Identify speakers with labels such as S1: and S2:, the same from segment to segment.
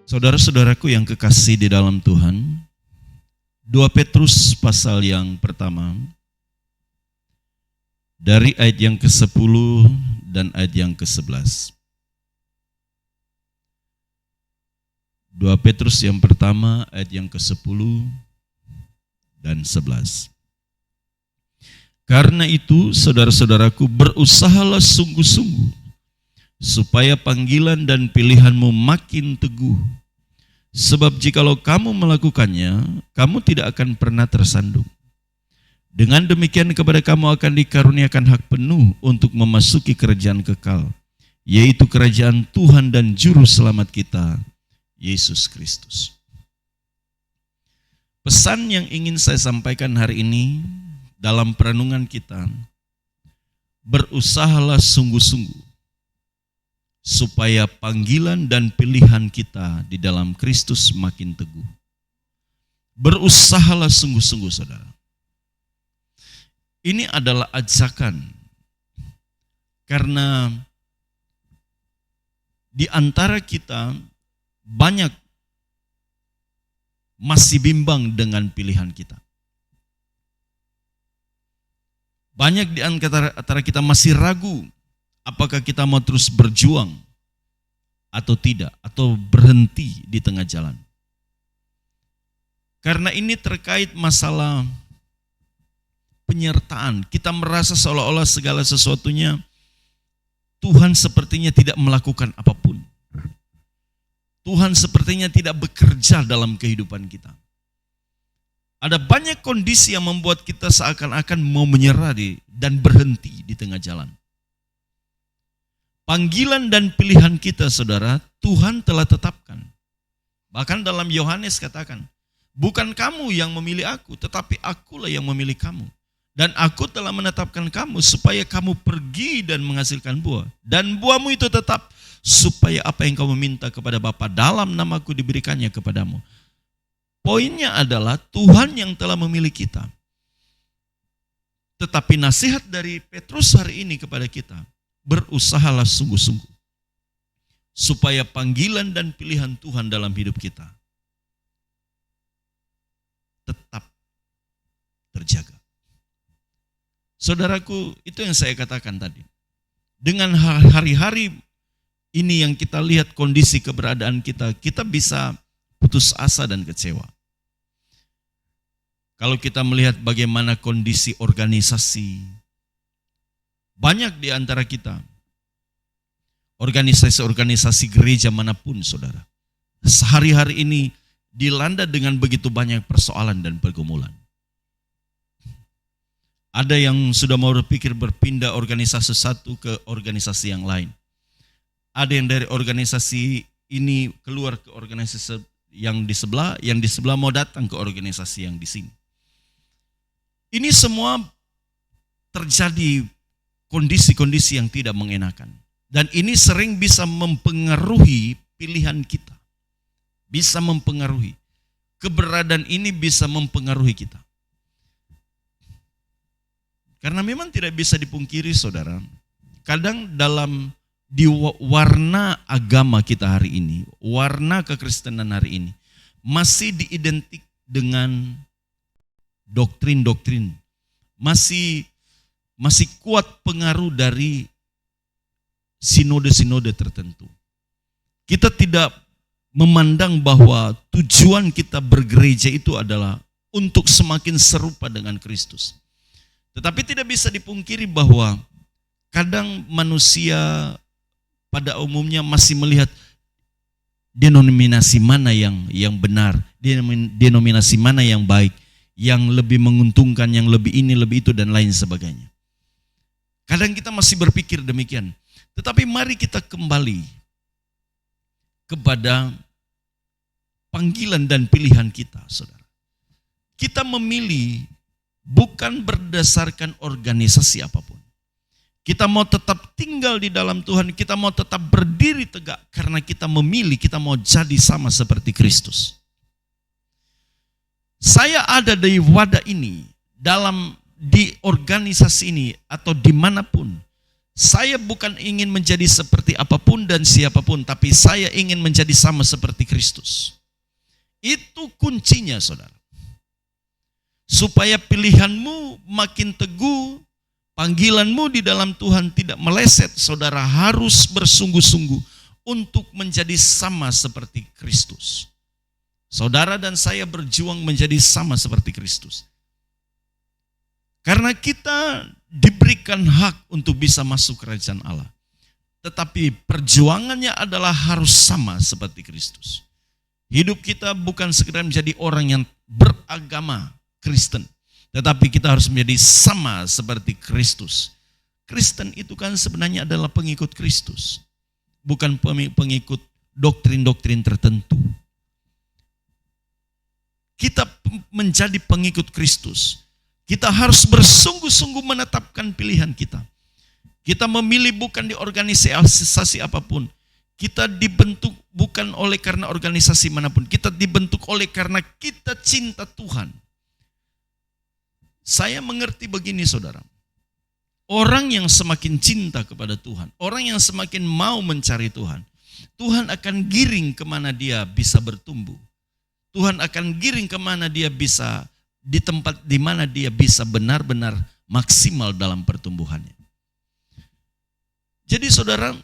S1: Saudara-saudaraku yang kekasih di dalam Tuhan, 2 Petrus pasal yang pertama, dari ayat yang ke-10 dan ayat yang ke-11. 2 Petrus yang pertama ayat yang ke-10 dan 11. Karena itu, saudara-saudaraku, berusahalah sungguh-sungguh supaya panggilan dan pilihanmu makin teguh. Sebab jikalau kamu melakukannya, kamu tidak akan pernah tersandung. Dengan demikian kepada kamu akan dikaruniakan hak penuh untuk memasuki kerajaan kekal, yaitu kerajaan Tuhan dan Juru Selamat kita, Yesus Kristus. Pesan yang ingin saya sampaikan hari ini dalam perenungan kita, berusahalah sungguh-sungguh supaya panggilan dan pilihan kita di dalam Kristus makin teguh. Berusahalah sungguh-sungguh, saudara. Ini adalah ajakan, karena di antara kita banyak masih bimbang dengan pilihan kita. Banyak di antara kita masih ragu apakah kita mau terus berjuang atau tidak, atau berhenti di tengah jalan. Karena ini terkait masalah penyertaan. Kita merasa seolah-olah segala sesuatunya Tuhan sepertinya tidak melakukan apapun. Tuhan sepertinya tidak bekerja dalam kehidupan kita. Ada banyak kondisi yang membuat kita seakan-akan mau menyerah dan berhenti di tengah jalan. Panggilan dan pilihan kita, saudara, Tuhan telah tetapkan. Bahkan dalam Yohanes katakan, bukan kamu yang memilih aku, tetapi akulah yang memilih kamu. Dan aku telah menetapkan kamu supaya kamu pergi dan menghasilkan buah. Dan buahmu itu tetap, supaya apa yang kamu minta kepada Bapa dalam namaku diberikannya kepadamu. Poinnya adalah Tuhan yang telah memilih kita. Tetapi nasihat dari Petrus hari ini kepada kita, berusahalah sungguh-sungguh supaya panggilan dan pilihan Tuhan dalam hidup kita tetap terjaga. Saudaraku, itu yang saya katakan tadi. Dengan hari-hari ini yang kita lihat kondisi keberadaan kita, kita bisa putus asa dan kecewa. Kalau kita melihat bagaimana kondisi organisasi, banyak di antara kita, organisasi-organisasi gereja manapun, saudara, sehari-hari ini dilanda dengan begitu banyak persoalan dan pergumulan. Ada yang sudah mau berpikir berpindah organisasi satu ke organisasi yang lain. Ada yang dari organisasi ini keluar ke organisasi yang di sebelah mau datang ke organisasi yang di sini. Ini semua terjadi kondisi-kondisi yang tidak mengenakan. Dan ini sering bisa mempengaruhi pilihan kita. Bisa mempengaruhi. Keberadaan ini bisa mempengaruhi kita. Karena memang tidak bisa dipungkiri, saudara. Kadang di warna agama kita hari ini, warna kekristenan hari ini, masih diidentik dengan doktrin-doktrin. Masih kuat pengaruh dari sinode-sinode tertentu. Kita tidak memandang bahwa tujuan kita bergereja itu adalah untuk semakin serupa dengan Kristus. Tetapi tidak bisa dipungkiri bahwa kadang manusia pada umumnya masih melihat denominasi mana yang benar, denominasi mana yang baik, yang lebih menguntungkan, yang lebih ini, lebih itu, dan lain sebagainya. Kadang kita masih berpikir demikian. Tetapi mari kita kembali kepada panggilan dan pilihan kita, saudara. Kita memilih bukan berdasarkan organisasi apapun. Kita mau tetap tinggal di dalam Tuhan, kita mau tetap berdiri tegak karena kita memilih, kita mau jadi sama seperti Kristus. Saya ada di wadah ini, di organisasi ini atau dimanapun, Saya bukan ingin menjadi seperti apapun dan siapapun, tapi saya ingin menjadi sama seperti Kristus. Itu kuncinya, saudara. Supaya pilihanmu makin teguh, panggilanmu di dalam Tuhan tidak meleset, saudara harus bersungguh-sungguh untuk menjadi sama seperti Kristus. Saudara dan saya berjuang menjadi sama seperti Kristus. Karena kita diberikan hak untuk bisa masuk kerajaan Allah. Tetapi perjuangannya adalah harus sama seperti Kristus. Hidup kita bukan sekedar menjadi orang yang beragama Kristen, tetapi kita harus menjadi sama seperti Kristus. Kristen itu kan sebenarnya adalah pengikut Kristus, bukan pengikut doktrin-doktrin tertentu. Kita menjadi pengikut Kristus. Kita harus bersungguh-sungguh menetapkan pilihan kita. Kita memilih bukan di organisasi apapun. Kita dibentuk bukan oleh karena organisasi manapun. Kita dibentuk oleh karena kita cinta Tuhan. Saya mengerti begini, saudara. Orang yang semakin cinta kepada Tuhan, orang yang semakin mau mencari Tuhan, Tuhan akan giring kemana dia bisa bertumbuh. Tuhan akan giring kemana dia bisa, di tempat di mana dia bisa benar-benar maksimal dalam pertumbuhannya. Jadi saudara,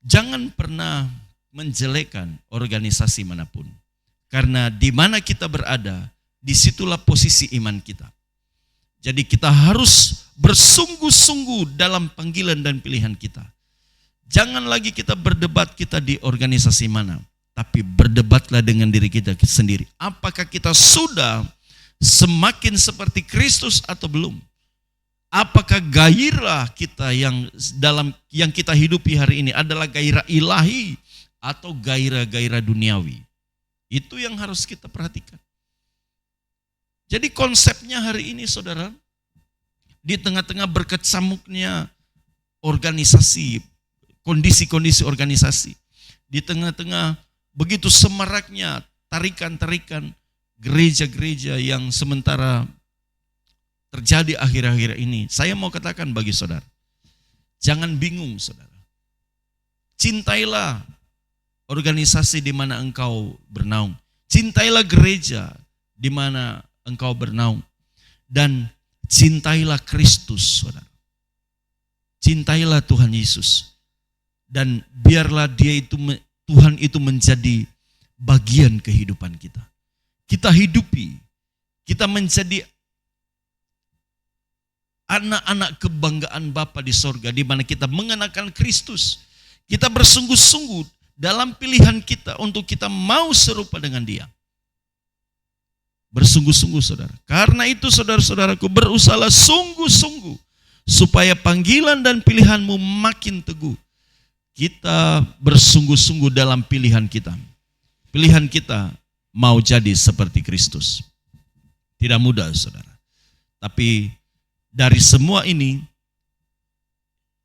S1: jangan pernah menjelekkan organisasi manapun. Karena di mana kita berada, disitulah posisi iman kita. Jadi kita harus bersungguh-sungguh dalam panggilan dan pilihan kita. Jangan lagi kita berdebat kita di organisasi mana, tapi berdebatlah dengan diri kita sendiri. Apakah kita sudah semakin seperti Kristus atau belum? Apakah gairah kita yang kita hidupi hari ini adalah gairah ilahi atau gairah-gairah duniawi? Itu yang harus kita perhatikan. Jadi konsepnya hari ini, saudara, di tengah-tengah berkecamuknya organisasi, kondisi-kondisi organisasi, di tengah-tengah begitu semaraknya tarikan-tarikan gereja-gereja yang sementara terjadi akhir-akhir ini, saya mau katakan bagi saudara, jangan bingung, saudara. Cintailah organisasi di mana engkau bernaung. Cintailah gereja di mana engkau bernaung. Dan cintailah Kristus, saudara. Cintailah Tuhan Yesus. Dan biarlah Tuhan itu menjadi bagian kehidupan kita. Kita hidupi, kita menjadi anak-anak kebanggaan Bapa di sorga, di mana kita mengenakan Kristus. Kita bersungguh-sungguh dalam pilihan kita untuk kita mau serupa dengan Dia. Bersungguh-sungguh, saudara. Karena itu, saudara-saudaraku, berusahalah sungguh-sungguh supaya panggilan dan pilihanmu makin teguh. Kita bersungguh-sungguh dalam pilihan kita. Pilihan kita mau jadi seperti Kristus. Tidak mudah, saudara. Tapi dari semua ini,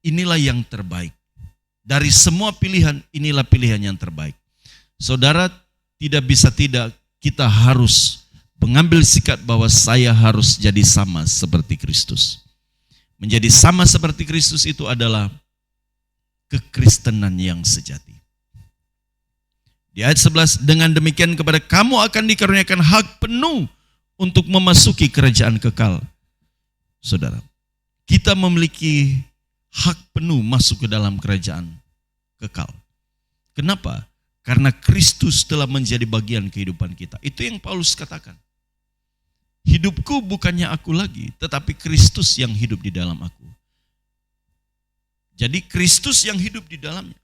S1: inilah yang terbaik. Dari semua pilihan, inilah pilihan yang terbaik. Saudara, tidak bisa tidak, kita harus mengambil sikap bahwa saya harus jadi sama seperti Kristus. Menjadi sama seperti Kristus itu adalah kekristenan yang sejati. Di ayat 11, dengan demikian kepada kamu akan dikaruniakan hak penuh untuk memasuki kerajaan kekal. Saudara, kita memiliki hak penuh masuk ke dalam kerajaan kekal. Kenapa? Karena Kristus telah menjadi bagian kehidupan kita. Itu yang Paulus katakan. Hidupku bukannya aku lagi, tetapi Kristus yang hidup di dalam aku. Jadi Kristus yang hidup di dalamnya.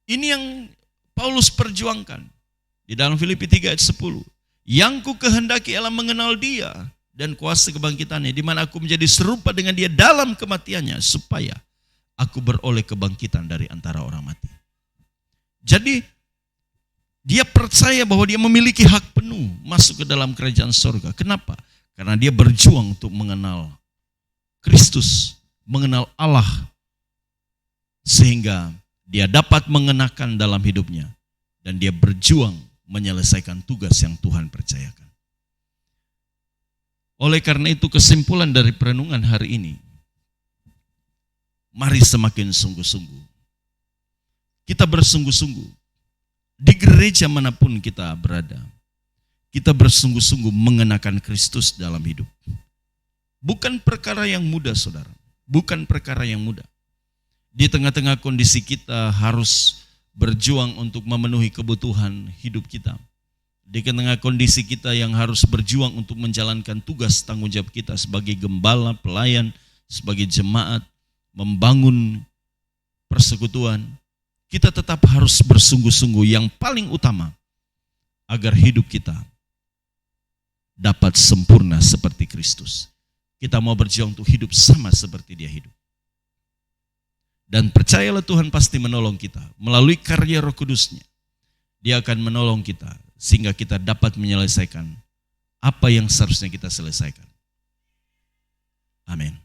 S1: Ini yang Paulus perjuangkan di dalam Filipi 3 ayat 10. Yang ku kehendaki ialah mengenal Dia dan kuasa kebangkitannya, di mana aku menjadi serupa dengan Dia dalam kematiannya, supaya aku beroleh kebangkitan dari antara orang mati. Jadi dia percaya bahwa dia memiliki hak penuh masuk ke dalam kerajaan surga. Kenapa? Karena dia berjuang untuk mengenal Kristus, mengenal Allah, sehingga dia dapat mengenakan dalam hidupnya, dan dia berjuang menyelesaikan tugas yang Tuhan percayakan. Oleh karena itu, kesimpulan dari perenungan hari ini, Mari semakin sungguh-sungguh. Kita bersungguh-sungguh. Di gereja manapun kita berada, kita bersungguh-sungguh mengenakan Kristus dalam hidup. Bukan perkara yang mudah, saudara. Bukan perkara yang mudah. Di tengah-tengah kondisi kita harus berjuang untuk memenuhi kebutuhan hidup kita. Di tengah kondisi kita yang harus berjuang untuk menjalankan tugas tanggung jawab kita sebagai gembala, pelayan, sebagai jemaat, membangun persekutuan, kita tetap harus bersungguh-sungguh yang paling utama agar hidup kita dapat sempurna seperti Kristus. Kita mau berjuang untuk hidup sama seperti Dia hidup. Dan percayalah Tuhan pasti menolong kita. Melalui karya Roh Kudus-Nya, Dia akan menolong kita sehingga kita dapat menyelesaikan apa yang seharusnya kita selesaikan. Amin.